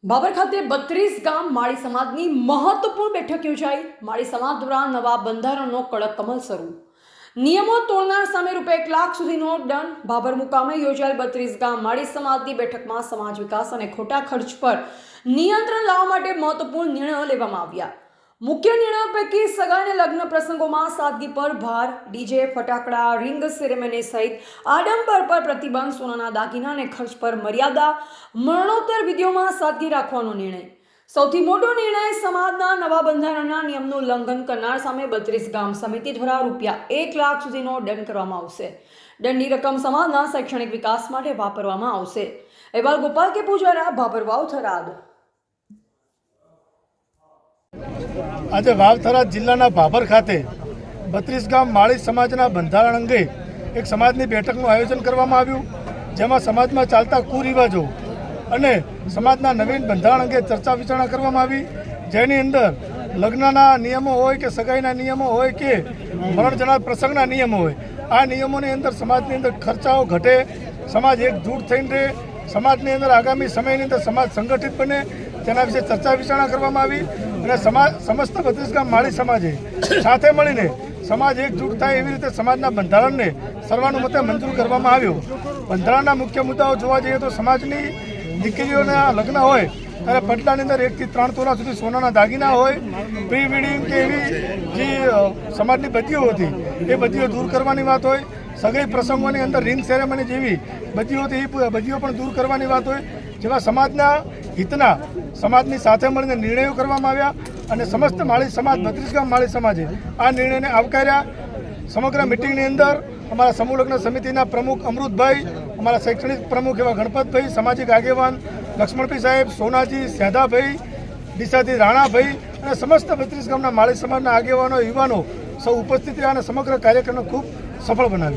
બાબર ખાતે 32 ગામ માળી સમાજની મહત્વપૂર્ણ બેઠક યોજાઈ। માળી સમાજ દ્વારા નવા બંધારણનો કડક અમલ શરૂ। નિયમો તોડનાર સામે ₹1 લાખ સુધીનો દંડ। બાબર મુકામે યોજાયેલ 32 ગામ માળી સમાજની બેઠકમાં સમાજ વિકાસ અને ખોટા ખર્ચ પર નિયંત્રણ લાવવા માટે મહત્વપૂર્ણ નિર્ણયો લેવામાં આવ્યા। મુખ્ય નિર્ણયો પૈકી સગાઈ અને લગ્ન પ્રસંગોમાં સાદગી પર ભાર, ડીજે, ફટાકડા, રિંગ સેરેમની સહિત આડંબર પર પ્રતિબંધ, સોનાના દાગીના અને ખર્ચ પર મર્યાદા, મરણોત્તર વિધિઓમાં સાદગી રાખવાનો નિર્ણય। સૌથી મોટો નિર્ણય સમાજના નવા બંધારણના નિયમનું ઉલ્લંઘન કરનાર સામે 32 ગામ સમિતિ દ્વારા ₹1 લાખ સુધીનો દંડ કરવામાં આવશે। દંડની રકમ સમાજના શૈક્ષણિક વિકાસ માટે વાપરવામાં આવશે। અહેવાલ ગોપાલ કે પૂજારા, ભાભરવાવ, થરાદ। આજે વાવ-થરાદ જિલ્લાના ભાભર ખાતે 32 ગામ માળી સમાજના બંધારણ અંગે એક સમાજની બેઠકનું આયોજન કરવામાં આવ્યું, જેમાં સમાજમાં ચાલતા કુરિવાજો અને સમાજના નવીન બંધારણ અંગે ચર્ચા વિચારણા કરવામાં આવી, જેની અંદર લગ્નના નિયમો હોય કે સગાઈના નિયમો હોય કે મરણ જનાર પ્રસંગના નિયમો હોય, આ નિયમોની અંદર સમાજની અંદર ખર્ચાઓ ઘટે, સમાજ એકજૂટ થઈને રહે, સમાજની અંદર આગામી સમયની અંદર સમાજ સંગઠિત બને, તેના વિશે ચર્ચા વિચારણા કરવામાં આવી અને સમસ્ત 32 ગામ માળી સમાજે સાથે મળીને સમાજ એકજૂટ થાય એવી રીતે સમાજના બંધારણને સર્વાનુમતે મંજૂર કરવામાં આવ્યો। બંધારણના મુખ્ય મુદ્દાઓ જોવા જઈએ તો સમાજની દીકરીઓના લગ્ન હોય ત્યારે પડલાની અંદર 1 થી 3 તોલા સુધી સોનાના દાગીના હોય, પ્રી વેડિંગ કે એવી જે સમાજની બદીઓ હતી એ બદીઓ દૂર કરવાની વાત હોય, સગાઈ પ્રસંગોની અંદર રિંગ સેરેમની જેવી બદીઓ હતી એ બદીઓ પણ દૂર કરવાની વાત હોય, જેવા સમાજના હિતના સમાજની સાથે મળીને નિર્ણયો કરવામાં આવ્યા અને સમસ્ત માળી સમાજ 32 ગામ માળી સમાજે આ નિર્ણયને આવકાર્યા। સમગ્ર મિટિંગની અંદર અમારા સમૂહ લગ્ન સમિતિના પ્રમુખ અમૃતભાઈ, અમારા શૈક્ષણિક પ્રમુખ એવા ગણપતભાઈ, સામાજિક આગેવાન લક્ષ્મણભાઈ સાહેબ, સોનાજી, સેધાભાઈ, દિશાજી રાણાભાઈ અને સમસ્ત 32 ગામના માળી સમાજના આગેવાનો, યુવાનો સૌ ઉપસ્થિત રહ્યા અને સમગ્ર કાર્યક્રમને ખૂબ સફળ બનાવ્યો।